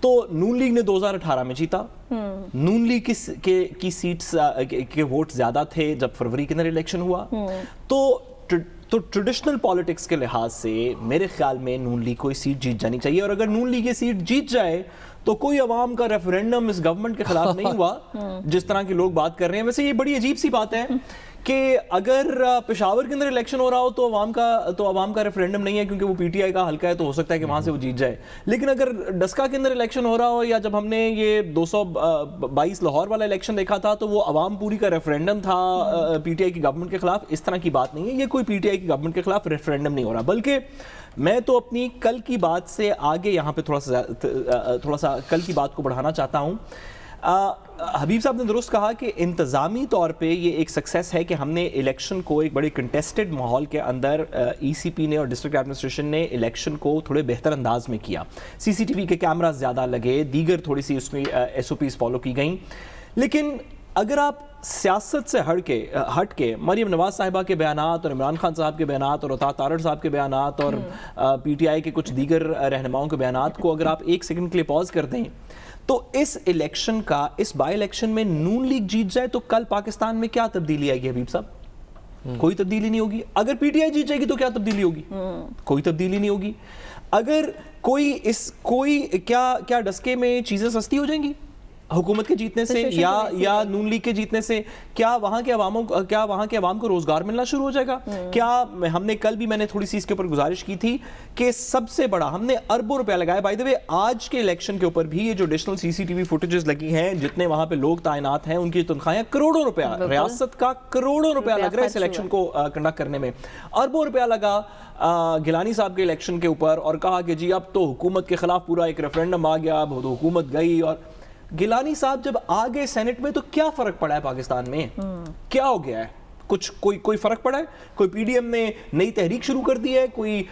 تو نون لیگ نے 2018 میں جیتا. نون لیگ کی سیٹس کے ووٹ زیادہ تھے جب فروری کے اندر الیکشن ہوا. تو ٹریڈیشنل پالیٹکس کے لحاظ سے میرے خیال میں نون لیگ کو یہ سیٹ جیت جانی چاہیے, اور اگر نون لیگ یہ سیٹ جیت جائے تو کوئی عوام کا ریفرینڈم اس گورنمنٹ کے خلاف نہیں ہوا جس طرح کے لوگ بات کر رہے ہیں. ویسے یہ بڑی عجیب سی بات ہے کہ اگر پشاور کے اندر الیکشن ہو رہا ہو تو عوام کا ریفرینڈم نہیں ہے کیونکہ وہ پی ٹی آئی کا حلقہ ہے, تو ہو سکتا ہے کہ وہاں سے وہ جیت جائے. لیکن اگر ڈسکا کے اندر الیکشن ہو رہا ہو, یا جب ہم نے یہ 222 لاہور والا الیکشن دیکھا تھا, تو وہ عوام پوری کا ریفرینڈم تھا پی ٹی آئی کی گورنمنٹ کے خلاف. اس طرح کی بات نہیں ہے, یہ کوئی پی ٹی آئی کی گورنمنٹ کے خلاف ریفرینڈم نہیں ہو رہا. بلکہ میں تو اپنی کل کی بات سے آگے یہاں پہ تھوڑا سا کل کی بات کو بڑھانا چاہتا ہوں. حبیب صاحب نے درست کہا کہ انتظامی طور پہ یہ ایک سکسیس ہے کہ ہم نے الیکشن کو ایک بڑے کنٹیسٹڈ ماحول کے اندر ای سی پی نے اور ڈسٹرکٹ ایڈمنسٹریشن نے الیکشن کو تھوڑے بہتر انداز میں کیا. سی سی ٹی وی کے کیمراز زیادہ لگے, دیگر تھوڑی سی اس میں ایس او پیز فالو کی گئیں. لیکن اگر آپ سیاست سے ہٹ کے مریم نواز صاحبہ کے بیانات اور عمران خان صاحب کے بیانات اور عطا تارڑ صاحب کے بیانات اور پی ٹی آئی کے کچھ دیگر رہنماؤں کے بیانات کو اگر آپ ایک سیکنڈ کے لیے پاز کر دیں, تو اس الیکشن کا, اس بائی الیکشن میں نون لیگ جیت جائے تو کل پاکستان میں کیا تبدیلی آئے گی حبیب صاحب؟ کوئی تبدیلی نہیں ہوگی. اگر پی ٹی آئی جیت جائے گی تو کیا تبدیلی ہوگی؟ کوئی تبدیلی نہیں ہوگی. اگر کوئی کیا ڈسکے میں چیزیں سستی ہو جائیں گی حکومت کے جیتنے سے یا نون لیگ کے جیتنے سے؟ کیا وہاں کے عوام کو روزگار ملنا شروع ہو جائے گا؟ کیا ہم نے کل بھی میں نے تھوڑی سی اس کے اوپر گزارش کی تھی کہ سب سے بڑا ہم نے اربوں روپیہ لگایا. بائی دی وے آج کے الیکشن کے اوپر بھی یہ جو ایڈیشنل سی سی ٹی وی فوٹیجز لگی ہیں, جتنے وہاں پہ لوگ تعینات ہیں, ان کی تنخواہیں کروڑوں روپیہ, ریاست کا کروڑوں روپیہ لگ رہا ہے اس الیکشن کو کنڈکٹ کرنے میں. اربوں روپیہ لگا گیلانی صاحب کے الیکشن کے اوپر, اور کہا کہ جی اب تو حکومت کے خلاف پورا ایک ریفرینڈم آ گیا, اب تو حکومت گئی. اور گیلانی صاحب جب آگے سینٹ میں تو کیا فرق پڑا ہے پاکستان میں؟ کیا ہو گیا ہے؟ کوئی فرق پڑا ہے؟ کوئی پی ڈی ایم نے نئی تحریک شروع کر دی ہے؟ کوئی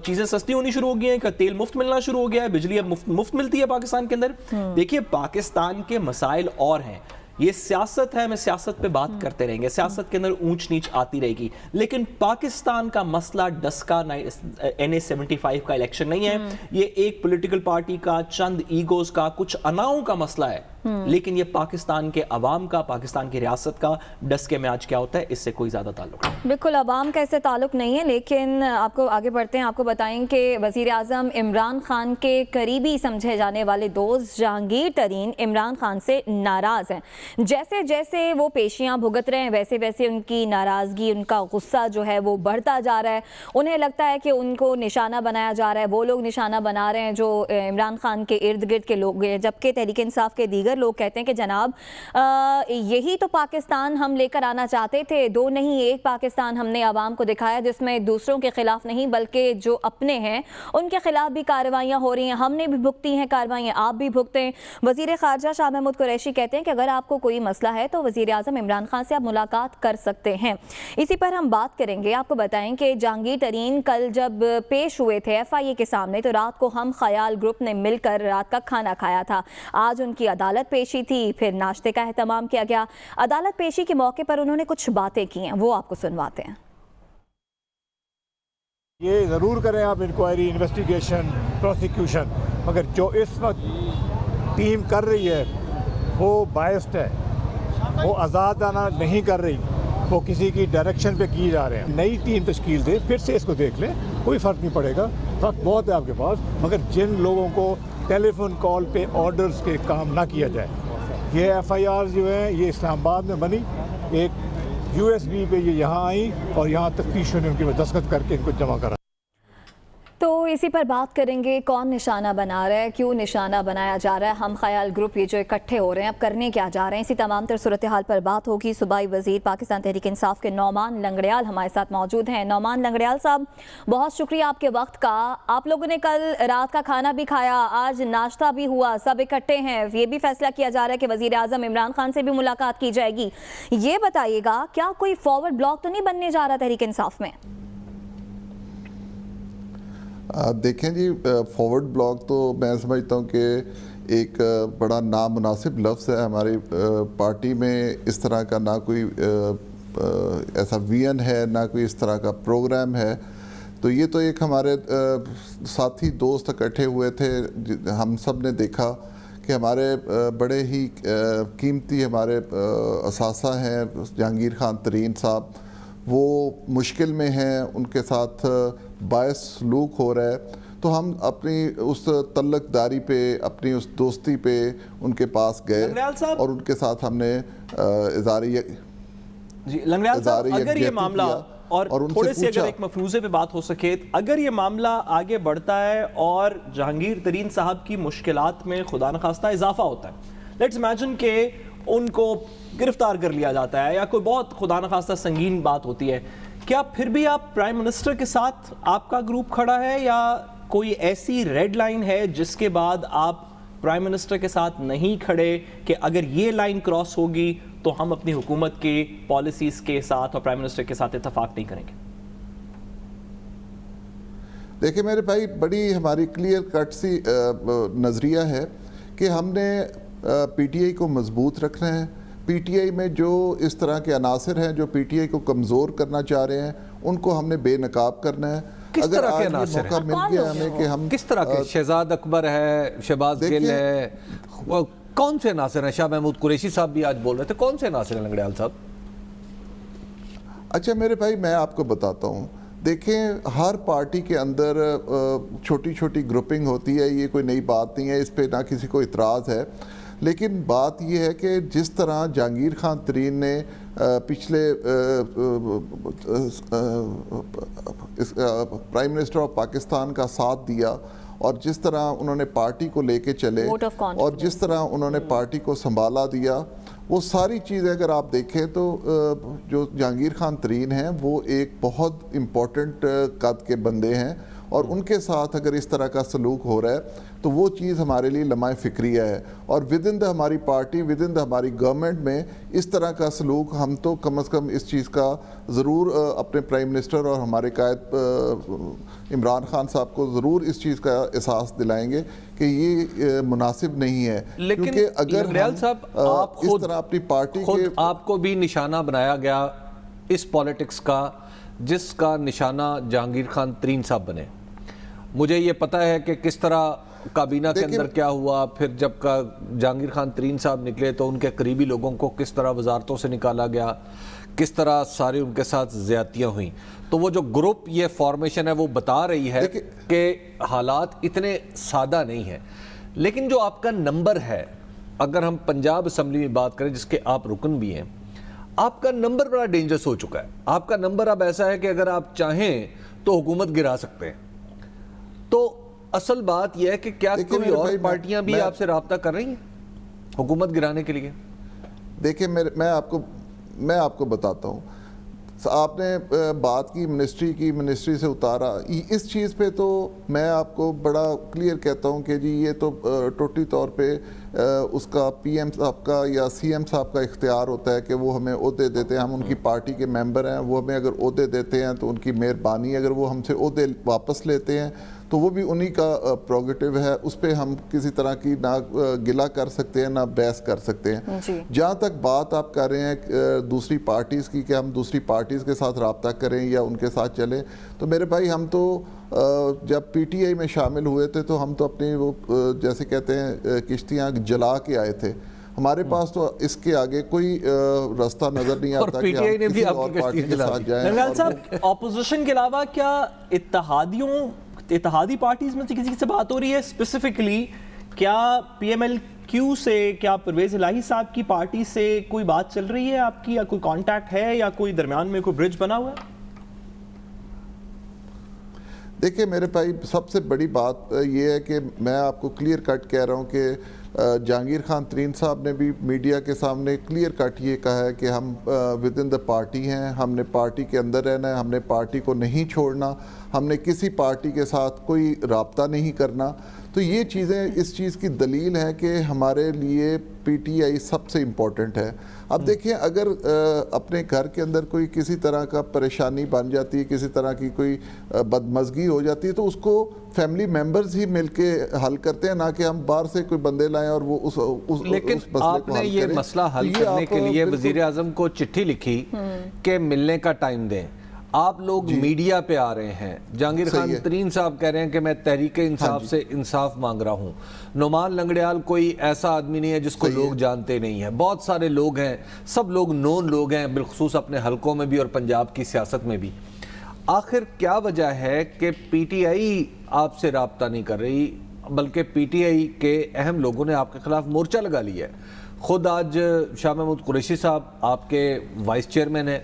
چیزیں سستی ہونی شروع ہو گئی ہیں؟ تیل مفت ملنا شروع ہو گیا ہے؟ بجلی اب مفت ملتی ہے پاکستان کے اندر؟ دیکھیے پاکستان کے مسائل اور ہیں, یہ سیاست ہے, میں سیاست پہ بات کرتے رہیں گے, سیاست کے اندر اونچ نیچ آتی رہے گی. لیکن پاکستان کا مسئلہ ڈسکا NA-75 کا الیکشن نہیں ہے, یہ ایک پولیٹیکل پارٹی کا, چند ایگوز کا, کچھ اناؤں کا مسئلہ ہے. لیکن یہ پاکستان کے عوام کا, پاکستان کی ریاست کا ڈسکے میں آج کیا ہوتا ہے اس سے کوئی زیادہ تعلق نہیں. بالکل عوام کا اس سے تعلق نہیں ہے. لیکن آپ کو آگے بڑھتے ہیں, آپ کو بتائیں کہ وزیر اعظم عمران خان کے قریبی سمجھے جانے والے دوست جہانگیر ترین عمران خان سے ناراض ہیں. جیسے جیسے وہ پیشیاں بھگت رہے ہیں ویسے ویسے ان کی ناراضگی, ان کا غصہ جو ہے وہ بڑھتا جا رہا ہے. انہیں لگتا ہے کہ ان کو نشانہ بنایا جا رہا ہے, وہ لوگ نشانہ بنا رہے ہیں جو عمران خان کے ارد گرد کے لوگ ہیں, جبکہ تحریک انصاف کے دیگر لوگ کہتے ہیں کہ جناب یہی تو پاکستان ہم لے کر آنا چاہتے تھے, دو نہیں ایک پاکستان ہم نے عوام کو دکھایا جس میں دوسروں کے خلاف نہیں بلکہ جو اپنے ہیں ان کے خلاف بھی کارروائیاں ہو رہی ہیں, ہم نے بھی بھگتی ہیں کارروائیاں, آپ بھی بھگتے. وزیر خارجہ شاہ محمود قریشی کہتے ہیں کہ اگر آپ کو کوئی مسئلہ ہے تو وزیر اعظم عمران خان سے آپ ملاقات کر سکتے ہیں. اسی پر ہم بات کریں گے. آپ کو بتائیں کہ جہانگیر ترین کل جب پیش ہوئے تھے FIA کے سامنے تو رات کو ہم خیال گروپ نے مل کر رات کا کھانا کھایا تھا. آج ان کی عدالت پیشی تھی, پھر ناشتے کا اہتمام کیا گیا. عدالت پیشی کے موقع پر انہوں نے کچھ باتیں کی ہیں, وہ آپ کو سنواتے ہیں. یہ ضرور کریں آپ انکوائری, انویسٹیگیشن, پروسیکیوشن, مگر جو اس وقت ٹیم کر رہی ہے وہ بائسڈ ہے, وہ آزادانہ نہیں کر رہی, وہ کسی کی ڈائریکشن پہ کی جا رہے ہیں. نئی ٹیم تشکیل دے, پھر سے اس کو دیکھ لیں, کوئی فرق نہیں پڑے گا, وقت بہت ہے آپ کے پاس. مگر جن لوگوں کو ٹیلی فون کال پہ آرڈرز کے کام نہ کیا جائے, یہ FIRs جو ہیں یہ اسلام آباد میں بنی, ایک USB پہ یہ یہاں آئیں اور یہاں تفتیشوں نے ان کی دستخط کر کے ان کو جمع کرا. تو اسی پر بات کریں گے, کون نشانہ بنا رہا ہے, کیوں نشانہ بنایا جا رہا ہے, ہم خیال گروپ یہ جو اکٹھے ہو رہے ہیں اب کرنے کیا جا رہے ہیں, اسی تمام تر صورتحال پر بات ہوگی. صوبائی وزیر پاکستان تحریک انصاف کے نعمان لنگڑیال ہمارے ساتھ موجود ہیں. نعمان لنگڑیال صاحب بہت شکریہ آپ کے وقت کا. آپ لوگوں نے کل رات کا کھانا بھی کھایا, آج ناشتہ بھی ہوا, سب اکٹھے ہیں, یہ بھی فیصلہ کیا جا رہا ہے کہ وزیر اعظم عمران خان سے بھی ملاقات کی جائے گی. یہ بتائیے گا کیا کوئی فارورڈ بلاک تو نہیں بننے جا رہا تحریک انصاف میں؟ دیکھیں جی, فارورڈ بلاک تو میں سمجھتا ہوں کہ ایک بڑا نامناسب لفظ ہے. ہماری پارٹی میں اس طرح کا نہ کوئی ایسا وین ہے, نہ کوئی اس طرح کا پروگرام ہے تو یہ تو ایک ہمارے ساتھی دوست اکٹھے ہوئے تھے, ہم سب نے دیکھا کہ ہمارے بڑے ہی قیمتی ہمارے اساتذہ ہیں جہانگیر خان ترین صاحب, وہ مشکل میں ہیں, ان کے ساتھ باعث سلوک ہو رہا ہے, تو ہم اپنی اس تعلق داری پہ, اپنی اس دوستی پہ ان کے پاس گئے اور ان کے ساتھ ہم نے لنگریال صاحب, اگر یہ معاملہ اور تھوڑے سے اگر ایک مفروضے پہ بات ہو سکے, اگر یہ معاملہ آگے بڑھتا ہے اور جہانگیر ترین صاحب کی مشکلات میں خدا نخواستہ اضافہ ہوتا ہے, لیٹس امیجن کہ ان کو گرفتار کر لیا جاتا ہے یا کوئی بہت خدا نخواستہ سنگین بات ہوتی ہے, کیا پھر بھی آپ پرائم منسٹر کے ساتھ آپ کا گروپ کھڑا ہے, یا کوئی ایسی ریڈ لائن ہے جس کے بعد آپ پرائم منسٹر کے ساتھ نہیں کھڑے کہ اگر یہ لائن کراس ہوگی تو ہم اپنی حکومت کی پالیسیز کے ساتھ اور پرائم منسٹر کے ساتھ اتفاق نہیں کریں گے؟ دیکھیں میرے بھائی, بڑی ہماری کلیئر کٹ سی نظریہ ہے کہ ہم نے پی ٹی آئی کو مضبوط رکھنا ہے. پی ٹی آئی میں جو اس طرح کے عناصر ہیں جو پی ٹی آئی کو کمزور کرنا چاہ رہے ہیں, ان کو ہم نے بے نقاب کرنا ہے. کس طرح کے عناصر ہیں؟ موقع مل گیا ہمیں کہ ہم کس طرح کے, شہزاد اکبر ہے, شہباز گل ہے, کون سے عناصر ہیں؟ شاہ محمود قریشی صاحب بھی آج بول رہے تھے, کون سے عناصر ہیں لنگڑیال صاحب؟ اچھا میرے بھائی, میں آپ کو بتاتا ہوں, دیکھیں ہر پارٹی کے اندر چھوٹی چھوٹی گروپنگ ہوتی ہے, یہ کوئی نئی بات نہیں ہے, اس پہ نہ کسی کو اعتراض ہے, لیکن بات یہ ہے کہ جس طرح جہانگیر خان ترین نے پچھلے پرائم منسٹر آف پاکستان کا ساتھ دیا, اور جس طرح انہوں نے پارٹی کو لے کے چلے اور جس طرح انہوں نے پارٹی کو سنبھالا دیا, وہ ساری چیزیں اگر آپ دیکھیں تو جو جہانگیر خان ترین ہیں وہ ایک بہت امپورٹنٹ قد کے بندے ہیں, اور ان کے ساتھ اگر اس طرح کا سلوک ہو رہا ہے تو وہ چیز ہمارے لیے لمحہ فکریہ ہے. اور ود ان دا ہماری پارٹی, ود ان دا ہماری گورنمنٹ میں اس طرح کا سلوک, ہم تو کم از کم اس چیز کا ضرور اپنے پرائم منسٹر اور ہمارے قائد عمران خان صاحب کو ضرور اس چیز کا احساس دلائیں گے کہ یہ مناسب نہیں ہے. لیکن اگر آپ اس طرح اپنی پارٹی خود کے آپ کو بھی نشانہ بنایا گیا اس پالیٹکس کا جس کا نشانہ جہانگیر خان ترین صاحب بنے. مجھے یہ پتہ ہے کہ کس طرح کابینہ کے اندر کیا ہوا, پھر جب جہانگیر خان ترین صاحب نکلے تو ان کے قریبی لوگوں کو کس طرح وزارتوں سے نکالا گیا, کس طرح سارے ان کے ساتھ زیادتیاں ہوئیں. تو وہ جو گروپ یہ فارمیشن ہے وہ بتا رہی ہے کہ حالات اتنے سادہ نہیں ہیں. لیکن جو آپ کا نمبر ہے, اگر ہم پنجاب اسمبلی میں بات کریں جس کے آپ رکن بھی ہیں, آپ کا نمبر بڑا ڈینجرس ہو چکا ہے. آپ کا نمبر اب ایسا ہے کہ اگر آپ چاہیں تو حکومت گرا سکتے ہیں. تو اصل بات یہ ہے کہ کیا کوئی اور پارٹیاں بھی آپ سے رابطہ کر رہی ہیں حکومت گرانے کے لیے؟ دیکھیں میں آپ کو بتاتا ہوں, آپ نے بات کی منسٹری سے اتارا, اس چیز پہ تو میں آپ کو بڑا کلیئر کہتا ہوں کہ جی یہ تو ٹوٹلی طور پہ اس کا پی ایم صاحب کا یا سی ایم صاحب کا اختیار ہوتا ہے کہ وہ ہمیں عہدے دیتے ہیں. ہم ان کی پارٹی کے ممبر ہیں, وہ ہمیں اگر عہدے دیتے ہیں تو ان کی مہربانی, اگر وہ ہم سے عہدے واپس لیتے ہیں تو وہ بھی انہی کا پروگیٹو ہے, اس پہ ہم کسی طرح کی نہ گلہ کر سکتے ہیں نہ بحث کر سکتے ہیں. جہاں تک بات آپ کر رہے ہیں دوسری پارٹیز کی کہ ہم دوسری پارٹیز کے ساتھ رابطہ کریں یا ان کے ساتھ چلیں, تو میرے بھائی ہم تو جب پی ٹی آئی میں شامل ہوئے تھے تو ہم تو اپنی وہ جیسے کہتے ہیں کشتیاں جلا کے آئے تھے. ہمارے پاس تو اس کے آگے کوئی راستہ نظر نہیں آتا کہ ہم کسی اور پارٹی کے ساتھ جائیں. لنگڑیال صاحب, اپوزیشن کے علاوہ کیا اتحادی پارٹیز میں سے کسی سے بات ہو رہی ہے اسپیسیفکلی؟ کیا پی ایم ایل کیو سے, کیا پرویز الہی صاحب کی پارٹی سے کوئی بات چل رہی ہے آپ کی, یا کوئی کانٹیکٹ ہے, یا کوئی درمیان میں کوئی برج بنا ہوا ہے؟ دیکھیں میرے بھائی, سب سے بڑی بات یہ ہے کہ میں آپ کو کلیئر کٹ کہہ رہا ہوں کہ جہانگیر خان ترین صاحب نے بھی میڈیا کے سامنے کلیئر کٹ یہ کہا ہے کہ ہم ود ان دا پارٹی ہیں, ہم نے پارٹی کے اندر رہنا ہے, ہم نے پارٹی کو نہیں چھوڑنا, ہم نے کسی پارٹی کے ساتھ کوئی رابطہ نہیں کرنا. تو یہ چیزیں, اس چیز کی دلیل ہے کہ ہمارے لیے پی ٹی آئی سب سے امپورٹنٹ ہے. اب دیکھیں اگر اپنے گھر کے اندر کوئی کسی طرح کا پریشانی بن جاتی ہے, کسی طرح کی کوئی بدمزگی ہو جاتی ہے, تو اس کو فیملی ممبرز ہی مل کے حل کرتے ہیں, نہ کہ ہم باہر سے کوئی بندے لائیں اور وہ اس لیکن آپ نے یہ مسئلہ حل کرنے کے لیے وزیر اعظم کو چٹھی لکھی کہ ملنے کا ٹائم دیں. آپ لوگ میڈیا پہ آ رہے ہیں، جہانگیر خان ترین صاحب کہہ رہے ہیں کہ میں تحریک انصاف سے انصاف مانگ رہا ہوں، نعمان لنگڑیال کوئی ایسا آدمی نہیں ہے جس کو لوگ جانتے نہیں ہیں، بہت سارے لوگ ہیں، سب لوگ نون لوگ ہیں، بالخصوص اپنے حلقوں میں بھی اور پنجاب کی سیاست میں بھی. آخر کیا وجہ ہے کہ پی ٹی آئی آپ سے رابطہ نہیں کر رہی، بلکہ پی ٹی آئی کے اہم لوگوں نے آپ کے خلاف مورچہ لگا لیا ہے؟ خود آج شاہ محمود قریشی صاحب آپ کے وائس چیئرمین ہیں،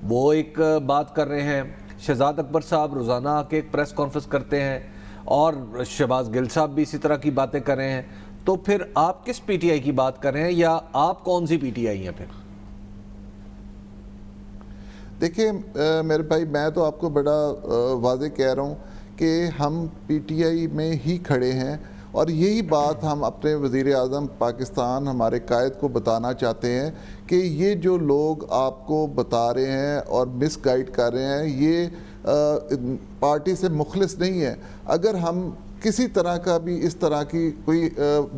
وہ ایک بات کر رہے ہیں، شہزاد اکبر صاحب روزانہ آ کے ایک پریس کانفرنس کرتے ہیں، اور شہباز گل صاحب بھی اسی طرح کی باتیں کر رہے ہیں. تو پھر آپ کس پی ٹی آئی کی بات کر رہے ہیں، یا آپ کون سی پی ٹی آئی ہیں پھر؟ دیکھیں میرے بھائی، میں تو آپ کو بڑا واضح کہہ رہا ہوں کہ ہم پی ٹی آئی میں ہی کھڑے ہیں، اور یہی بات ہم اپنے وزیر اعظم پاکستان ہمارے قائد کو بتانا چاہتے ہیں کہ یہ جو لوگ آپ کو بتا رہے ہیں اور مس گائیڈ کر رہے ہیں، یہ پارٹی سے مخلص نہیں ہے. اگر ہم کسی طرح کا بھی اس طرح کی کوئی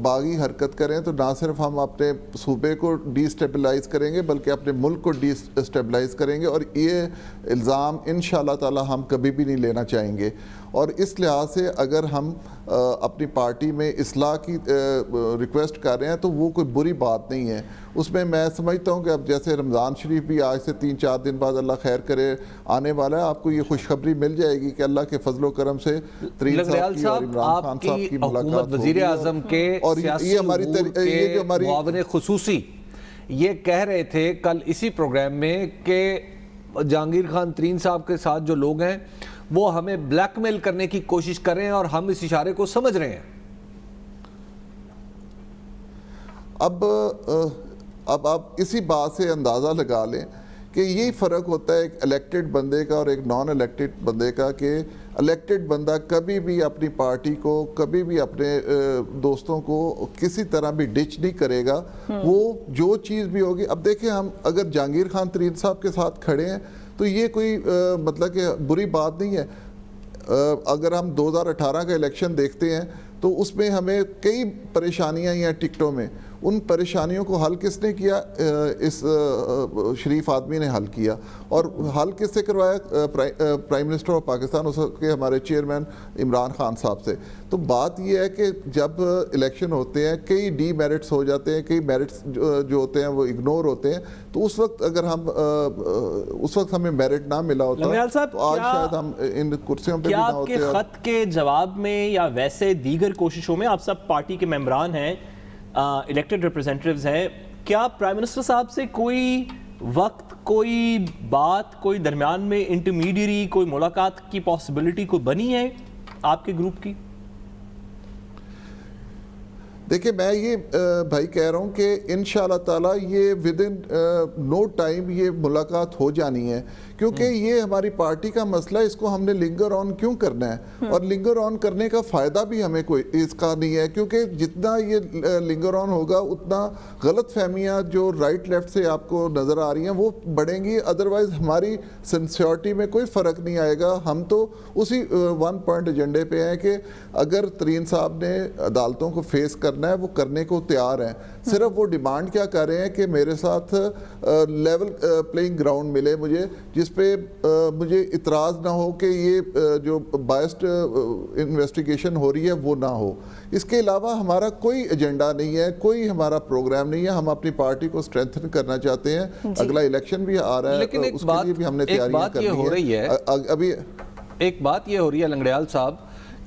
باغی حرکت کریں تو نہ صرف ہم اپنے صوبے کو ڈی اسٹیبلائز کریں گے بلکہ اپنے ملک کو ڈی اسٹیبلائز کریں گے، اور یہ الزام انشاءاللہ تعالی ہم کبھی بھی نہیں لینا چاہیں گے. اور اس لحاظ سے اگر ہم اپنی پارٹی میں اصلاح کی ریکویسٹ کر رہے ہیں تو وہ کوئی بری بات نہیں ہے. اس میں سمجھتا ہوں کہ اب جیسے رمضان شریف بھی آج سے 3-4 دن بعد اللہ خیر کرے آنے والا ہے، آپ کو یہ خوشخبری مل جائے گی کہ اللہ کے فضل و کرم سے ترین صاحب کی اور عمران خان صاحب کی ملاقات ہوگی. وزیر اعظم کے سیاسی امور کے معاون خصوصی یہ کہہ رہے تھے کل اسی پروگرام میں کہ جہانگیر خان ترین صاحب کے ساتھ جو لوگ ہیں وہ ہمیں بلیک میل کرنے کی کوشش کر رہے ہیں، اور ہم اس اشارے کو سمجھ رہے ہیں. اب آپ اسی بات سے اندازہ لگا لیں کہ یہی فرق ہوتا ہے ایک الیکٹڈ بندے کا اور ایک نان الیکٹڈ بندے کا، کہ الیکٹڈ بندہ کبھی بھی اپنی پارٹی کو، کبھی بھی اپنے دوستوں کو کسی طرح بھی ڈچ نہیں کرے گا. وہ جو چیز بھی ہوگی، اب دیکھیں ہم اگر جہانگیر خان ترین صاحب کے ساتھ کھڑے ہیں تو یہ کوئی مطلب کہ بری بات نہیں ہے. اگر ہم 2018 کا الیکشن دیکھتے ہیں تو اس میں ہمیں کئی پریشانیاں ہیں ٹکٹوں میں، ان پریشانیوں کو حل کس نے کیا؟ اس شریف آدمی نے حل کیا. اور حل کس سے کروایا؟ پرائم منسٹر آف پاکستان، اس کے ہمارے چیئرمین عمران خان صاحب سے. تو بات یہ ہے کہ جب الیکشن ہوتے ہیں کئی ڈی میرٹس ہو جاتے ہیں، کئی میرٹس جو ہوتے ہیں وہ اگنور ہوتے ہیں، تو اس وقت اگر اس وقت ہمیں میرٹ نہ ملا ہوتا تو آج شاید ہم ان کرسیوں پہ بھی نہ ہوتے. کیا آپ کے خط کے جواب میں یا ویسے دیگر کوششوں میں، آپ سب پارٹی کے ممبران ہیں، الیکٹڈ ریپرزینٹیوز ہیں، کیا پرائم منسٹر صاحب سے کوئی وقت، کوئی بات، کوئی درمیان میں انٹرمیڈیری، کوئی ملاقات کی پاسبلٹی کوئی بنی ہے آپ کے گروپ کی؟ دیکھیں میں یہ بھائی کہہ رہا ہوں کہ انشاءاللہ تعالی یہ ودن نو ٹائم یہ ملاقات ہو جانی ہے، کیونکہ یہ ہماری پارٹی کا مسئلہ ہے، اس کو ہم نے لنگر آن کیوں کرنا ہے؟ اور لنگر آن کرنے کا فائدہ بھی ہمیں کوئی اس کا نہیں ہے، کیونکہ جتنا یہ لنگر آن ہوگا اتنا غلط فہمیاں جو رائٹ لیفٹ سے آپ کو نظر آ رہی ہیں وہ بڑھیں گی. ادروائز ہماری سنسیورٹی میں کوئی فرق نہیں آئے گا. ہم تو اسی 1 پوائنٹ ایجنڈے پہ ہیں کہ اگر ترین صاحب نے عدالتوں کو فیس کرنا ہے وہ کرنے کو تیار ہیں. صرف وہ ڈیمانڈ کیا کر رہے ہیں کہ میرے ساتھ لیول پلینگ گراؤنڈ ملے مجھے، جس پہ مجھے اعتراض نہ ہو کہ یہ جو بائسڈ انویسٹیگیشن ہو رہی ہے وہ نہ ہو. اس کے علاوہ ہمارا کوئی ایجنڈا نہیں ہے، کوئی ہمارا پروگرام نہیں ہے. ہم اپنی پارٹی کو اسٹرینتھن کرنا چاہتے ہیں. اگلا الیکشن بھی آ رہا ہے، اس کے لیے بھی ہم نے تیاریاں کرنی ہے. ابھی ایک بات یہ ہو رہی ہے لنگڑیال صاحب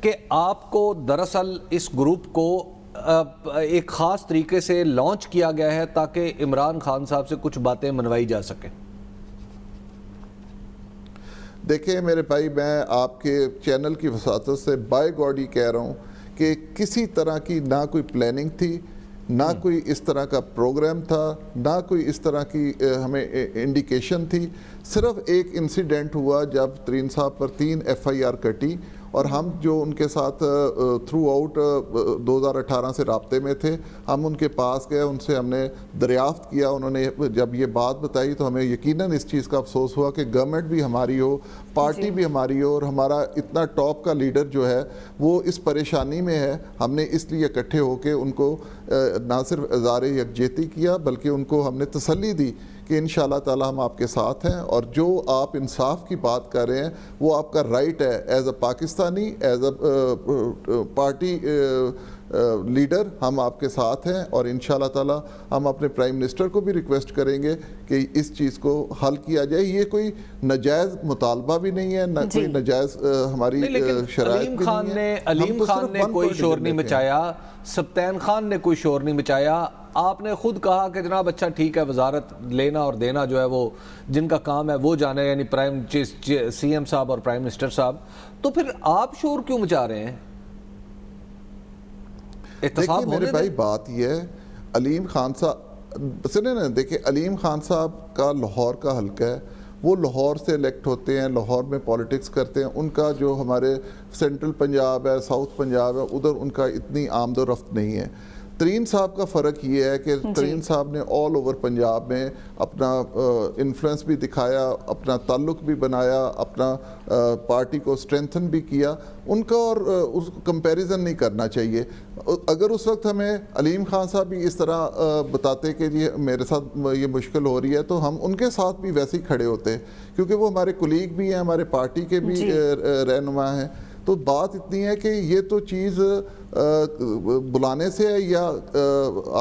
کہ آپ کو دراصل اس گروپ کو ایک خاص طریقے سے لانچ کیا گیا ہے تاکہ عمران خان صاحب سے کچھ باتیں منوائی جا سکیں. دیکھیں میرے بھائی، میں آپ کے چینل کی وساطت سے بائی گاڈ ہی کہہ رہا ہوں کہ کسی طرح کی نہ کوئی پلاننگ تھی، نہ کوئی اس طرح کا پروگرام تھا، نہ کوئی اس طرح کی ہمیں انڈیکیشن تھی. صرف ایک انسیڈنٹ ہوا جب ترین صاحب پر 3 FIR کٹی، اور ہم جو ان کے ساتھ تھرو آؤٹ 2018 سے رابطے میں تھے، ہم ان کے پاس گئے، ان سے ہم نے دریافت کیا. انہوں نے جب یہ بات بتائی تو ہمیں یقیناً اس چیز کا افسوس ہوا کہ گورنمنٹ بھی ہماری ہو، پارٹی بھی ہماری ہو، اور ہمارا اتنا ٹاپ کا لیڈر جو ہے وہ اس پریشانی میں ہے. ہم نے اس لیے اکٹھے ہو کے ان کو نہ صرف اظہار یکجہتی کیا بلکہ ان کو ہم نے تسلی دی کہ کہ انشاءاللہ تعالی ہم آپ کے ساتھ ہیں, اور جو آپ انصاف کی بات کر رہے ہیں وہ آپ کا رائٹ ہے as a Pakistani, as a party leader ہم آپ کے ساتھ ہیں, اور انشاءاللہ تعالی ہم اپنے پرائم منسٹر کو بھی ریکویسٹ کریں گے کہ اس چیز کو حل کیا جائے. یہ کوئی ناجائز مطالبہ بھی نہیں ہے, نہ کوئی ناجائز ہماری شرائط بھی نہیں ہے. علیم خان نے کوئی شور نہیں مچایا, سبطین خان نے کوئی شور نہیں مچایا. آپ نے خود کہا کہ جناب اچھا ٹھیک ہے, وزارت لینا اور دینا جو ہے وہ جن کا کام ہے وہ جانے, یعنی پرائم سی ایم صاحب اور پرائم منسٹر صاحب. تو پھر آپ شور کیوں مچا رہے ہیں؟ دیکھیے میرے بھائی بات یہ ہے, علیم خان صاحب سنیں نا, دیکھیں علیم خان صاحب کا لاہور کا حلقہ ہے, وہ لاہور سے الیکٹ ہوتے ہیں, لاہور میں پولیٹکس کرتے ہیں. ان کا جو ہمارے سینٹرل پنجاب ہے, ساؤتھ پنجاب ہے, ادھر ان کا اتنی آمد و رفت نہیں ہے. ترین صاحب کا فرق یہ ہے کہ ترین صاحب نے آل اوور پنجاب میں اپنا انفلوئنس بھی دکھایا, اپنا تعلق بھی بنایا, اپنا پارٹی کو اسٹرینتھن بھی کیا. ان کا اور اس کمپیریزن نہیں کرنا چاہیے. اگر اس وقت ہمیں علیم خان صاحب بھی اس طرح بتاتے کہ یہ میرے ساتھ یہ مشکل ہو رہی ہے, تو ہم ان کے ساتھ بھی ویسے ہی کھڑے ہوتے, کیونکہ وہ ہمارے کولیگ بھی ہیں, ہمارے پارٹی کے بھی رہنما ہیں. تو بات اتنی ہے کہ یہ تو چیز بلانے سے ہے یا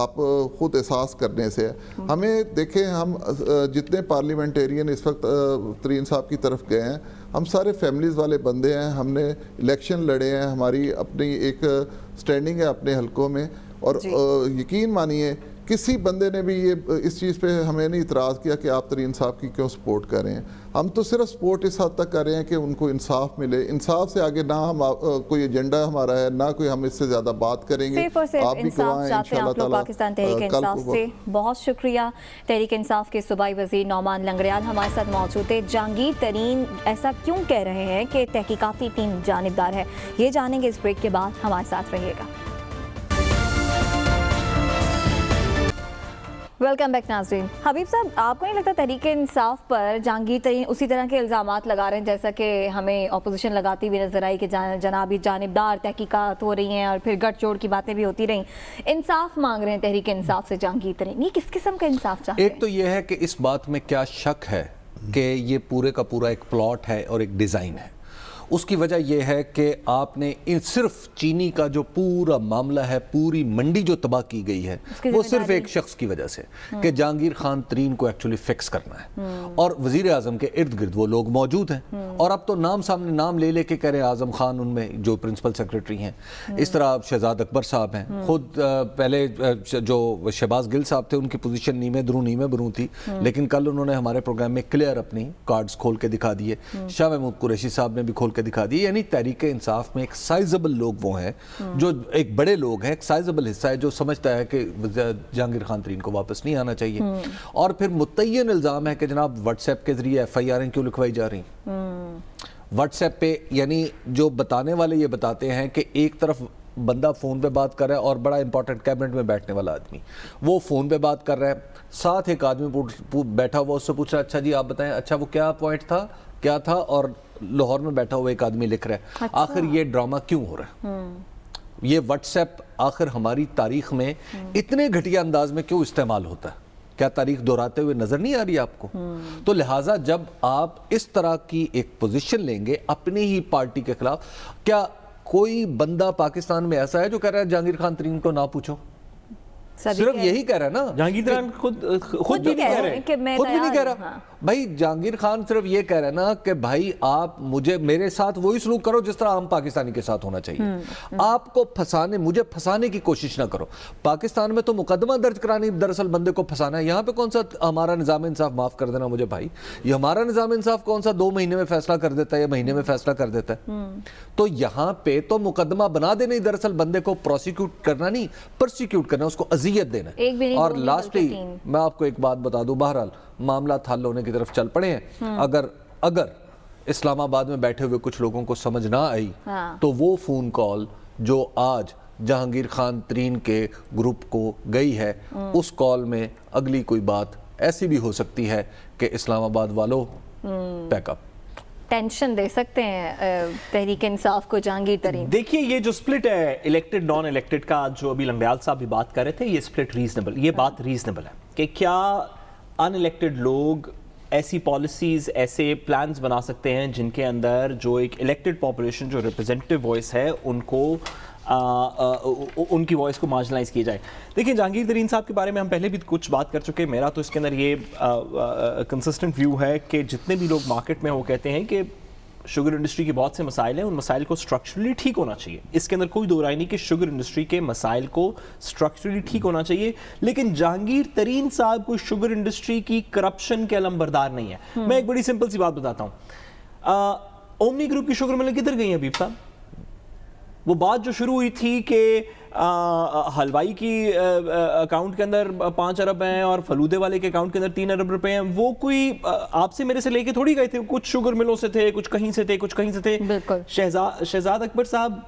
آپ خود احساس کرنے سے ہے. ہمیں دیکھیں, ہم جتنے پارلیمنٹیرین اس وقت ترین صاحب کی طرف گئے ہیں, ہم سارے فیملیز والے بندے ہیں, ہم نے الیکشن لڑے ہیں, ہماری اپنی ایک سٹینڈنگ ہے اپنے حلقوں میں. اور یقین مانیے کسی بندے نے بھی یہ اس چیز پہ ہمیں نہیں اعتراض کیا کہ آپ ترین صاحب کی کیوں سپورٹ کر رہے ہیں. ہم تو صرف سپورٹ اس حد تک کر رہے ہیں کہ ان کو انصاف ملے. انصاف سے آگے نہ ہم کوئی ایجنڈا ہمارا ہے, نہ کوئی ہم اس سے زیادہ بات کریں گے. آپ بھی گواہ ہیں انشاءاللہ تعالی. پاکستان تحریک انصاف سے بہت شکریہ. تحریک انصاف کے صوبائی وزیر نعمان لنگریال ہمارے ساتھ موجود تھے. جہانگیر ترین ایسا کیوں کہہ رہے ہیں کہ تحقیقاتی ٹیم جانبدار ہے, یہ جانیں گے اس بریک کے بعد. ہمارے ساتھ رہیے گا. ویلکم بیک ناظرین. حبیب صاحب, آپ کو نہیں لگتا تحریک انصاف پر جہانگیر ترین اسی طرح کے الزامات لگا رہے ہیں جیسا کہ ہمیں اپوزیشن لگاتی ہوئی نظر آئی کہ جناب جانبدار تحقیقات ہو رہی ہیں اور پھر گٹھ جوڑ کی باتیں بھی ہوتی رہیں. انصاف مانگ رہے ہیں تحریک انصاف سے جہانگیر ترین, یہ کس قسم کا انصاف چاہتے ہیں؟ ایک تو یہ ہے کہ اس بات میں کیا شک ہے کہ یہ پورے کا پورا ایک پلاٹ ہے اور ایک ڈیزائن ہے. اس کی وجہ یہ ہے کہ آپ نے صرف چینی کا جو پورا معاملہ ہے, پوری منڈی جو تباہ کی گئی ہے, وہ صرف ایک شخص کی وجہ سے کہ جہانگیر خان ترین کو ایکچولی فکس کرنا ہے. اور وزیر اعظم کے ارد گرد وہ لوگ موجود ہیں, اور اب تو نام سامنے نام لے لے کے کہہ رہے ہیں اعظم خان ان میں جو پرنسپل سیکرٹری ہیں, اس طرح شہزاد اکبر صاحب ہیں. خود پہلے جو شہباز گل صاحب تھے ان کی پوزیشن نیمے بروں تھی, لیکن کل انہوں نے ہمارے پروگرام میں کلیئر اپنی کارڈز کھول کے دکھا دیے. شاہ محمود قریشی صاحب نے بھی کھول کے دکھا دی. یعنی تحریک انصاف میں ایک سائزبل لوگ وہ ہیں, جو ایک بڑے لوگ ہیں, ایک سائزبل حصہ ہے جو سمجھتا ہے کہ جہانگیر خان ترین کو واپس نہیں آنا چاہیے. اور پھر متعین الزام ہے کہ جناب واٹس ایپ کے ذریعے ایف آئی آریں کیوں لکھوائی جا رہی ہیں واٹس ایپ پہ. یعنی جو بتانے والے یہ بتاتے ہیں کہ ایک طرف بندہ فون پہ بات کر رہا ہے, اور بڑا امپورٹنٹ کیبنٹ میں بیٹھنے والا آدمی وہ فون پہ بات کر رہا ہے, ساتھ ایک آدمی بیٹھا ہوا اس سے پوچھ رہا ہے اچھا جی آپ بتائیں, اچھا وہ کیا پوائنٹ تھا, کیا تھا, اور لاہور میں بیٹھا ہوا ایک آدمی لکھ رہا ہے. آخر یہ ڈرامہ کیوں ہو رہا ہے؟ یہ واٹس ایپ آخر ہماری تاریخ میں اتنے گھٹیا انداز میں کیوں استعمال ہوتا ہے؟ کیا تاریخ دہراتے ہوئے نظر نہیں آ رہی آپ کو؟ تو لہٰذا جب آپ اس طرح کی ایک پوزیشن لیں گے اپنی ہی پارٹی کے خلاف, کیا کوئی بندہ پاکستان میں ایسا ہے جو کہہ رہا ہے جہانگیر خان ترین کو نہ پوچھو؟ صرف یہی کہہ رہا ہے نا جہانگیر ترین خود بھی نہیں کہہ رہے, خود بھی نہیں کہہ رہا بھائی. جہانگیر خان صرف یہ کہہ رہا ہے نا کہ بھائی آپ میرے ساتھ وہی سلوک کرو جس طرح عام پاکستانی کے ساتھ ہونا چاہیے. آپ کو مجھے پھنسانے کی کوشش نہ کرو. پاکستان میں تو مقدمہ درج کرانی دراصل بندے کو پھنسانا ہے. یہاں پہ کون سا ہمارا نظام انصاف, معاف کر دینا مجھے بھائی, یہ ہمارا نظام انصاف کون سا 2 مہینے میں فیصلہ کر دیتا ہے یا مہینے میں فیصلہ کر دیتا ہے؟ تو یہاں پہ تو مقدمہ بنا دینا ہی دراصل بندے کو پروسیکیوٹ کرنا نہیں, پرسیکیوٹ کرنا, اس کو اذیت دینا. اور لاسٹلی میں آپ کو ایک بات بتا دوں, بہرحال معاملات حل ہونے کی طرف چل پڑے ہیں. اگر اسلام آباد میں بیٹھے ہوئے کچھ لوگوں کو سمجھ نہ آئی تو وہ فون کال جو آج جہانگیر خان ترین کے گروپ کو گئی ہے, اس کال میں اگلی کوئی بات ایسی بھی ہو سکتی ہے کہ اسلام آباد والوں پیک اپ ٹینشن دے سکتے ہیں تحریک انصاف کو جہانگیر ترین. دیکھیے یہ جو سپلٹ ہے الیکٹڈ نان الیکٹڈ کا, جو ابھی لنگریال صاحب بھی بات کر رہے تھے, یہ سپلٹ ریزنبل, یہ بات ریزنبل ہے کہ کیا ان الیکٹڈ لوگ ایسی پالیسیز ایسے پلانز بنا سکتے ہیں جن کے اندر جو ایک الیکٹڈ پاپولیشن جو ریپرزینٹیو وائس ہے ان کو ان کی وائس کو مارجنلائز کی جائے. دیکھیں جہانگیر ترین صاحب کے بارے میں ہم پہلے بھی کچھ بات کر چکے. میرا تو اس کے اندر یہ کنسسٹنٹ ویو ہے کہ جتنے بھی لوگ مارکیٹ میں وہ کہتے ہیں کہ شوگر انڈسٹری کے بہت سے مسائل ہیں, ان مسائل کو اسٹرکچرلی ٹھیک ہونا چاہیے. اس کے اندر کوئی دو رائے نہیں کہ شوگر انڈسٹری کے مسائل کو اسٹرکچرلی ٹھیک ہونا چاہیے. لیکن جہانگیر ترین صاحب کوئی شوگر انڈسٹری کی کرپشن کے علمبردار نہیں ہے. میں ایک بڑی سمپل سی بات بتاتا ہوں. اومنی گروپ کی شوگر ملیں کدھر گئی ہیں حبیب صاحب؟ وہ بات جو شروع ہوئی تھی کہ حلوائی کی اکاؤنٹ کے اندر 5 ارب ہیں اور فلودے والے کے اکاؤنٹ کے اندر 3 ارب روپے ہیں, وہ کوئی آپ سے میرے سے لے کے تھوڑی گئے تھے. کچھ شوگر ملوں سے تھے, کچھ کہیں سے تھے, کچھ کہیں سے تھے. شہزاد اکبر صاحب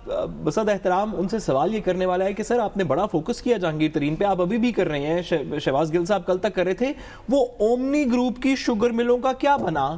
بصد احترام ان سے سوال یہ کرنے والا ہے کہ سر آپ نے بڑا فوکس کیا جہانگیر ترین پہ, آپ ابھی بھی کر رہے ہیں, شہباز گل صاحب کل تک کر رہے تھے, وہ اومنی گروپ کی شوگر ملوں کا کیا بنا؟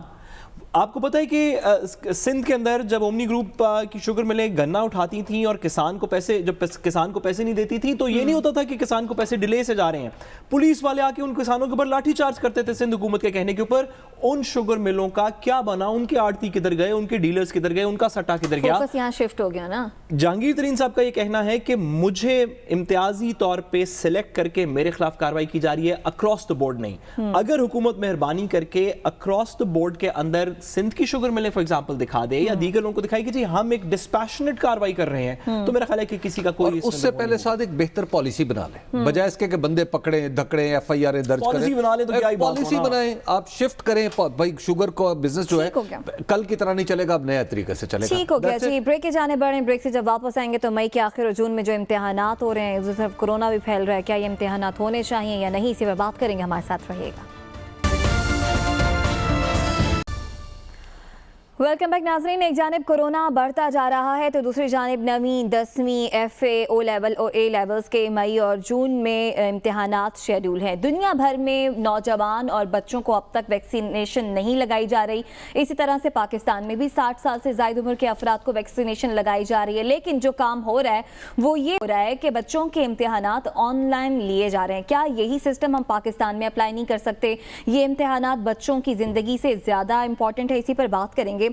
آپ کو پتہ ہے کہ سندھ کے اندر جب اومنی گروپ کی شوگر ملیں گنا اٹھاتی تھیں اور کسان کو پیسے, جب کسان کو پیسے نہیں دیتی تھی تو یہ نہیں ہوتا تھا کہ کسان کو پیسے ڈیلے سے جا رہے ہیں. پولیس والے آ کے ان کسانوں کے اوپر لاٹھی چارج کرتے تھے سندھ حکومت کے کہنے کے اوپر. ان شوگر ملوں کا کیا بنا؟ ان کے آڑتی کدھر گئے, ان کے ڈیلرز کدھر گئے, ان کا سٹا کدھر گیا؟ فوکس یہاں شفٹ ہو گیا نا. جہانگیر ترین صاحب کا یہ کہنا ہے کہ مجھے امتیازی طور پہ سلیکٹ کر کے میرے خلاف کارروائی کی جا رہی ہے, اکراس دا بورڈ نہیں. اگر حکومت مہربانی کر کے اکراس دا بورڈ کے اندر سندھ کی شوگر ملیں فار ایگزامپل دکھا دے یا دیگر لوگوں کو دکھائے کہ جی ہم ایک ڈسپیشنٹ کارروائی کر رہے ہیں, تو میرا خیال ہے کہ کسی کا کوئی اس سے پہلے ساتھ ایک بہتر پالیسی بنا لیں, بجائے اس کے کہ بندے پکڑیں دھکڑیں ایف آئی آر درج کریں. پالیسی بنائیں, آپ شفٹ کریں. بھائی شوگر کو بزنس جو ہے کل کی طرح نہیں چلے گا, اب نیا طریقے سے چلے گا. ٹھیک ہو گیا جی. بریک کے جانے بڑھیں. بریک سے جب واپس آئیں گے تو مئی کے آخر اور جون میں جو امتحانات ہو رہے ہیں, اس طرف کورونا بھی پھیل رہا ہے, کیا یہ امتحانات ہونے چاہیے یا نہیں, اسی پہ بات کریں گے. ہمارے ساتھ رہیے گا. ویلکم بیک ناظرین. ایک جانب کورونا بڑھتا جا رہا ہے تو دوسری جانب 9ویں 10ویں ایف اے او لیول اور اے لیولز کے مئی اور جون میں امتحانات شیڈول ہیں. دنیا بھر میں نوجوان اور بچوں کو اب تک ویکسینیشن نہیں لگائی جا رہی. اسی طرح سے پاکستان میں بھی 60 سال سے زائد عمر کے افراد کو ویکسینیشن لگائی جا رہی ہے. لیکن جو کام ہو رہا ہے وہ یہ ہو رہا ہے کہ بچوں کے امتحانات آن لائن لیے جا رہے ہیں. کیا یہی سسٹم ہم پاکستان میں اپلائی نہیں کر سکتے؟ یہ امتحانات بچوں کی زندگی سے زیادہ امپورٹنٹ ہے, اسی پر بات کریں گے.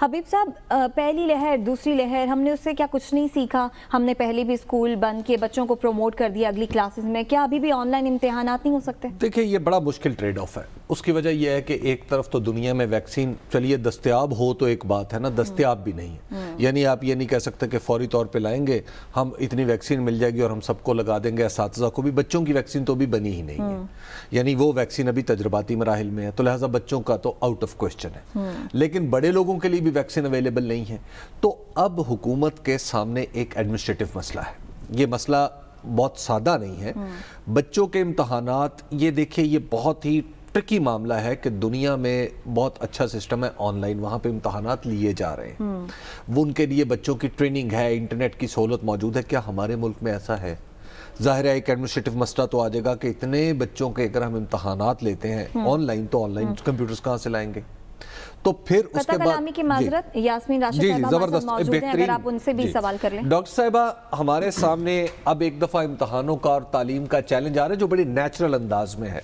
حبیب صاحب, پہلی لہر دوسری لہر, ہم نے اس سے کیا کچھ نہیں سیکھا؟ ہم نے پہلے بھی اسکول بند کیے, بچوں کو پروموٹ کر دیا اگلی کلاسز میں. کیا ابھی بھی آن لائن امتحانات نہیں ہو سکتے؟ دیکھیں یہ بڑا مشکل ٹریڈ آف ہے. اس کی وجہ یہ ہے کہ ایک طرف تو دنیا میں ویکسین چلیے دستیاب ہو تو ایک بات ہے نا, دستیاب بھی نہیں ہے. یعنی آپ یہ نہیں کہہ سکتے کہ فوری طور پہ لائیں گے ہم, اتنی ویکسین مل جائے گی اور ہم سب کو لگا دیں گے. اساتذہ کو بھی بچوں کی ویکسین تو بھی بنی ہی نہیں ہے, یعنی وہ ویکسین ابھی تجرباتی مراحل میں ہے, تو لہٰذا بچوں کا تو آؤٹ آف کوسچن ہے. لیکن بڑے لوگوں کے لیے بھی ویکسین اویلیبل نہیں ہے. تو اب حکومت کے سامنے ایک ایڈمنسٹریٹو مسئلہ ہے. یہ مسئلہ بہت سادہ نہیں ہے. بچوں کے امتحانات, یہ دیکھیں یہ بہت ہی ٹرکی معاملہ ہے کہ دنیا میں بہت اچھا سسٹم ہے آن لائن, وہاں پہ امتحانات لیے جا رہے ہیں. وہ ان کے لیے بچوں کی ٹریننگ ہے, انٹرنیٹ کی سہولت موجود ہے. کیا ہمارے ملک میں ایسا ہے؟ ظاہر ہے ایک ایڈمنسٹریٹو مسئلہ تو آ جائے گا کہ اتنے بچوں کے اگر ہم امتحانات لیتے ہیں آن لائن, تو آن لائن کمپیوٹرز کہاں سے لائیں گے؟ تو پھر اس کے بعد کلامی کی معذرت, یاسمین راشد صاحبہ ہمارے ساتھ موجود ہیں, اگر آپ ان سے بھی سوال کر لیں. ڈاکٹر صاحبہ, ہمارے سامنے اب ایک دفعہ امتحانوں کا اور تعلیم کا چیلنج آ رہا ہے جو بڑی نیچرل انداز میں ہے.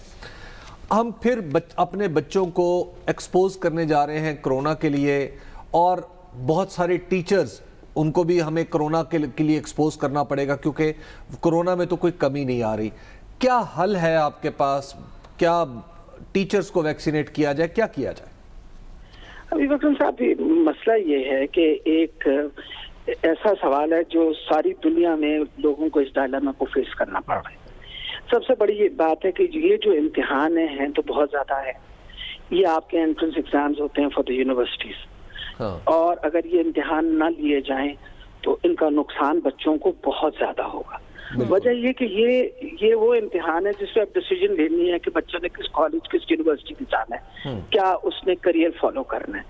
ہم پھر اپنے بچوں کو ایکسپوز کرنے جا رہے ہیں کرونا کے لیے, اور بہت سارے ٹیچرز ان کو بھی ہمیں کرونا کے لیے ایکسپوز کرنا پڑے گا کیونکہ کرونا میں تو کوئی کمی نہیں آ رہی. کیا حل ہے آپ کے پاس؟ کیا ٹیچرز کو ویکسینیٹ کیا جائے, کیا کیا جائے؟ ابھی وکرم صاحب, مسئلہ یہ ہے کہ ایک ایسا سوال ہے جو ساری دنیا میں لوگوں کو اس ڈائلاما کو فیس کرنا پڑ رہا ہے. سب سے بڑی یہ بات ہے کہ یہ جو امتحان ہیں تو بہت زیادہ ہے. یہ آپ کے انٹرنس ایگزامز ہوتے ہیں فار دی یونیورسٹیز, اور اگر یہ امتحان نہ لیے جائیں تو ان کا نقصان بچوں کو بہت زیادہ ہوگا. وجہ یہ کہ یہ وہ امتحان ہے جس پہ اب ڈیسیجن لینی ہے کہ بچوں نے کس کالج کس یونیورسٹی میں جانا ہے, کیا اس نے کریئر فالو کرنا ہے.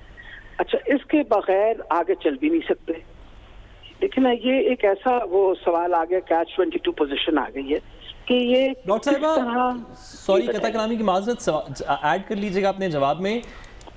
اچھا, اس کے بغیر آگے چل بھی نہیں سکتے. لیکن یہ ایک ایسا وہ سوال آ گیا, کیچ 22 پوزیشن آ گئی ہے کہ یہ ڈاکٹر صاحبہ, سوری قطع کلامی کی معذرت, ایڈ کر لیجیے گا اپنے جواب میں.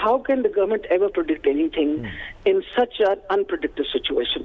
How can the government ever predict anything in such an unpredictable situation?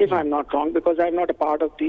if I'm not wrong, because I'm not a part of the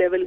level,